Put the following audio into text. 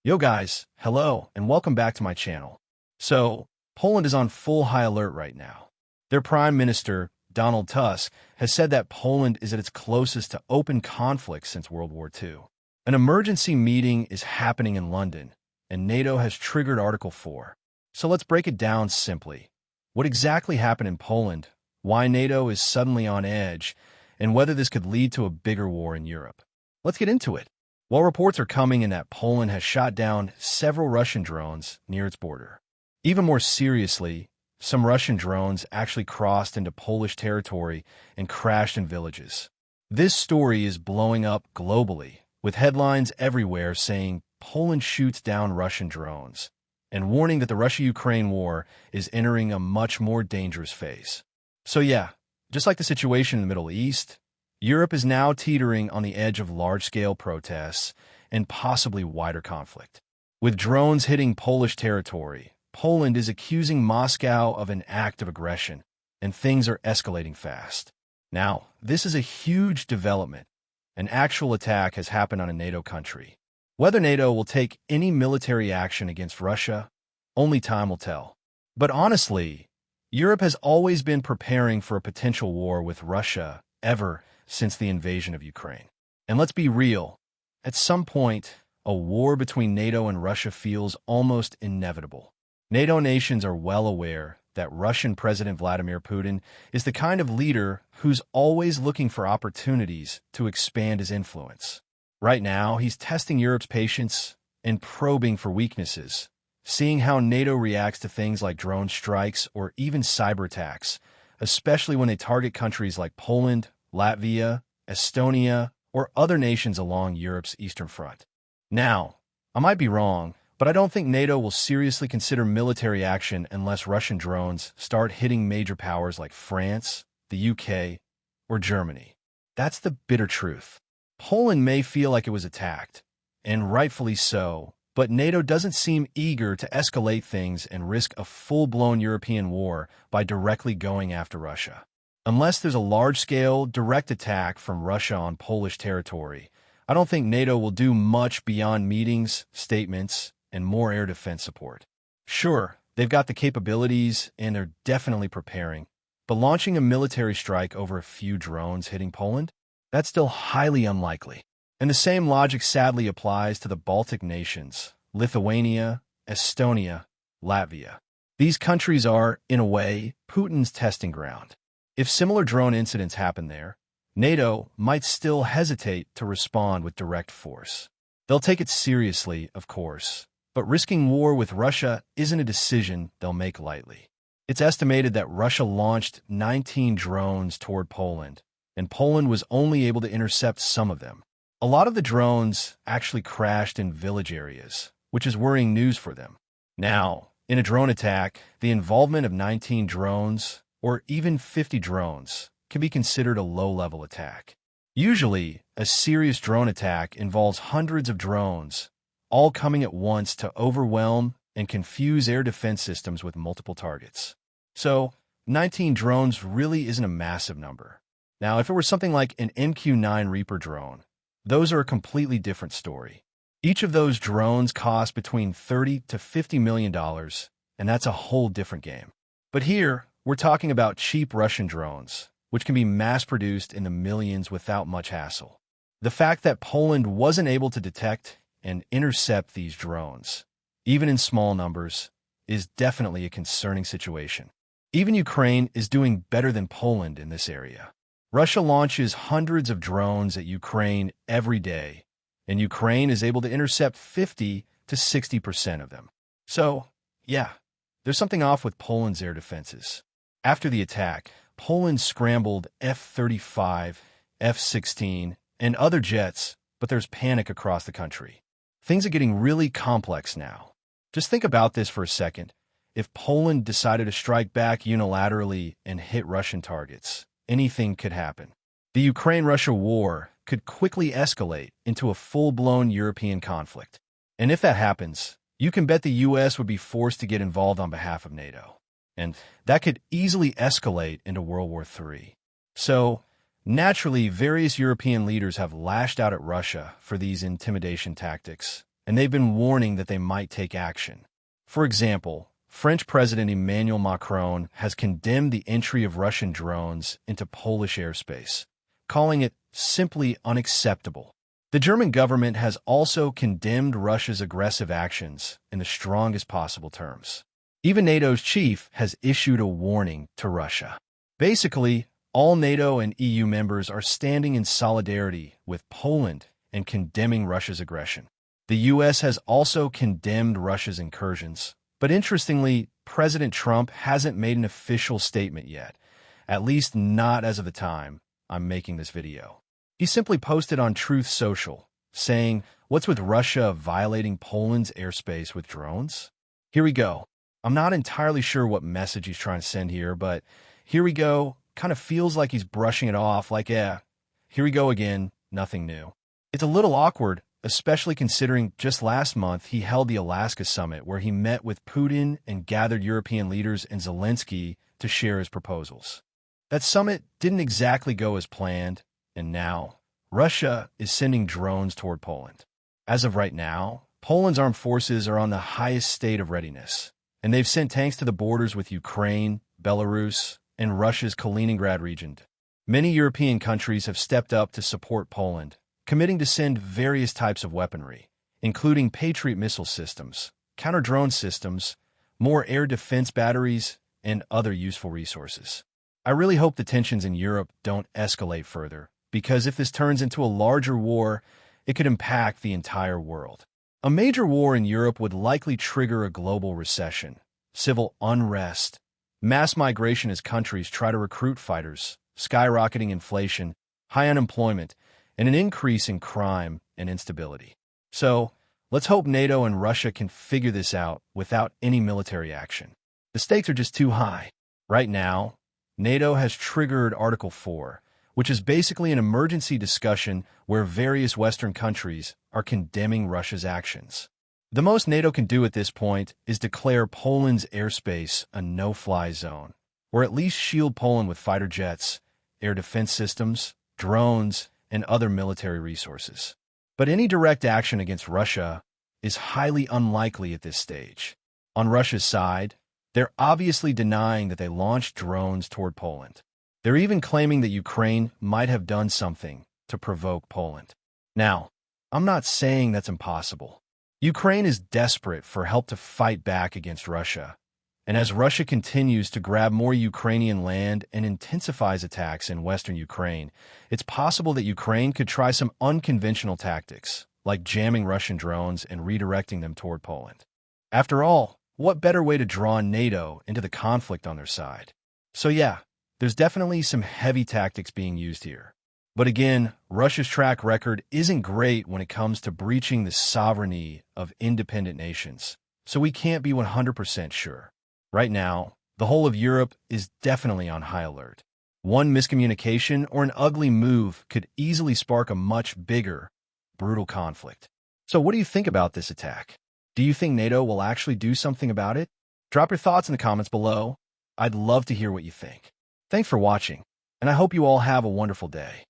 Yo guys, hello, and welcome back to my channel. So, Poland is on full high alert right now. Their Prime Minister, Donald Tusk, has said that Poland is at its closest to open conflict since World War II. An emergency meeting is happening in London, and NATO has triggered Article 4. So let's break it down simply. What exactly happened in Poland, why NATO is suddenly on edge, and whether this could lead to a bigger war in Europe. Let's get into it. While reports are coming in that Poland has shot down several Russian drones near its border. Even more seriously, some Russian drones actually crossed into Polish territory and crashed in villages. This story is blowing up globally, with headlines everywhere saying Poland shoots down Russian drones, and warning that the Russia-Ukraine war is entering a much more dangerous phase. So yeah, just like the situation in the Middle East, Europe is now teetering on the edge of large-scale protests and possibly wider conflict. With drones hitting Polish territory, Poland is accusing Moscow of an act of aggression, and things are escalating fast. Now, this is a huge development. An actual attack has happened on a NATO country. Whether NATO will take any military action against Russia, only time will tell. But honestly, Europe has always been preparing for a potential war with Russia ever since the invasion of Ukraine. And let's be real, at some point, a war between NATO and Russia feels almost inevitable. NATO nations are well aware that Russian President Vladimir Putin is the kind of leader who's always looking for opportunities to expand his influence. Right now, he's testing Europe's patience and probing for weaknesses, seeing how NATO reacts to things like drone strikes or even cyber attacks, especially when they target countries like Poland, Latvia, Estonia, or other nations along Europe's eastern front. Now, I might be wrong, but I don't think NATO will seriously consider military action unless Russian drones start hitting major powers like France, the UK, or Germany. That's the bitter truth. Poland may feel like it was attacked, and rightfully so, but NATO doesn't seem eager to escalate things and risk a full-blown European war by directly going after Russia. Unless there's a large-scale, direct attack from Russia on Polish territory, I don't think NATO will do much beyond meetings, statements, and more air defense support. Sure, they've got the capabilities and they're definitely preparing, but launching a military strike over a few drones hitting Poland? That's still highly unlikely. And the same logic sadly applies to the Baltic nations, Lithuania, Estonia, Latvia. These countries are, in a way, Putin's testing ground. If similar drone incidents happen there, NATO might still hesitate to respond with direct force. They'll take it seriously, of course, but risking war with Russia isn't a decision they'll make lightly. It's estimated that Russia launched 19 drones toward Poland, and Poland was only able to intercept some of them. A lot of the drones actually crashed in village areas, which is worrying news for them. Now, in a drone attack, the involvement of 19 drones, or even 50 drones, can be considered a low-level attack. Usually, a serious drone attack involves hundreds of drones, all coming at once to overwhelm and confuse air defense systems with multiple targets. So, 19 drones really isn't a massive number. Now, if it were something like an MQ-9 Reaper drone, those are a completely different story. Each of those drones costs between $30 to $50 million, and that's a whole different game. But here, we're talking about cheap Russian drones, which can be mass-produced in the millions without much hassle. The fact that Poland wasn't able to detect and intercept these drones, even in small numbers, is definitely a concerning situation. Even Ukraine is doing better than Poland in this area. Russia launches hundreds of drones at Ukraine every day, and Ukraine is able to intercept 50 to 60% of them. So, yeah, there's something off with Poland's air defenses. After the attack, Poland scrambled F-35, F-16, and other jets, but there's panic across the country. Things are getting really complex now. Just think about this for a second. If Poland decided to strike back unilaterally and hit Russian targets, anything could happen. The Ukraine-Russia war could quickly escalate into a full-blown European conflict. And if that happens, you can bet the US would be forced to get involved on behalf of NATO. And that could easily escalate into World War III. So, naturally, various European leaders have lashed out at Russia for these intimidation tactics, and they've been warning that they might take action. For example, French President Emmanuel Macron has condemned the entry of Russian drones into Polish airspace, calling it simply unacceptable. The German government has also condemned Russia's aggressive actions in the strongest possible terms. Even NATO's chief has issued a warning to Russia. Basically, all NATO and EU members are standing in solidarity with Poland and condemning Russia's aggression. The U.S. has also condemned Russia's incursions, but interestingly, President Trump hasn't made an official statement yet, at least not as of the time I'm making this video. He simply posted on Truth Social, saying, "What's with Russia violating Poland's airspace with drones?" Here we go. I'm not entirely sure what message he's trying to send here, but here we go. Kind of feels like he's brushing it off, like, here we go again, nothing new. It's a little awkward, especially considering just last month he held the Alaska summit where he met with Putin and gathered European leaders and Zelensky to share his proposals. That summit didn't exactly go as planned, and now Russia is sending drones toward Poland. As of right now, Poland's armed forces are on the highest state of readiness, and they've sent tanks to the borders with Ukraine, Belarus, and Russia's Kaliningrad region. Many European countries have stepped up to support Poland, committing to send various types of weaponry, including Patriot missile systems, counter-drone systems, more air defense batteries, and other useful resources. I really hope the tensions in Europe don't escalate further, because if this turns into a larger war, it could impact the entire world. A major war in Europe would likely trigger a global recession, civil unrest, mass migration as countries try to recruit fighters, skyrocketing inflation, high unemployment, and an increase in crime and instability. So, let's hope NATO and Russia can figure this out without any military action. The stakes are just too high. Right now, NATO has triggered Article 4, which is basically an emergency discussion where various Western countries are condemning Russia's actions. The most NATO can do at this point is declare Poland's airspace a no-fly zone, or at least shield Poland with fighter jets, air defense systems, drones, and other military resources. But any direct action against Russia is highly unlikely at this stage. On Russia's side, they're obviously denying that they launched drones toward Poland. They're even claiming that Ukraine might have done something to provoke Poland. Now, I'm not saying that's impossible. Ukraine is desperate for help to fight back against Russia, and as Russia continues to grab more Ukrainian land and intensifies attacks in western Ukraine, it's possible that Ukraine could try some unconventional tactics, like jamming Russian drones and redirecting them toward Poland. After all, what better way to draw NATO into the conflict on their side? So yeah, there's definitely some heavy tactics being used here. But again, Russia's track record isn't great when it comes to breaching the sovereignty of independent nations, so we can't be 100% sure. Right now, the whole of Europe is definitely on high alert. One miscommunication or an ugly move could easily spark a much bigger, brutal conflict. So what do you think about this attack? Do you think NATO will actually do something about it? Drop your thoughts in the comments below. I'd love to hear what you think. Thanks for watching, and I hope you all have a wonderful day.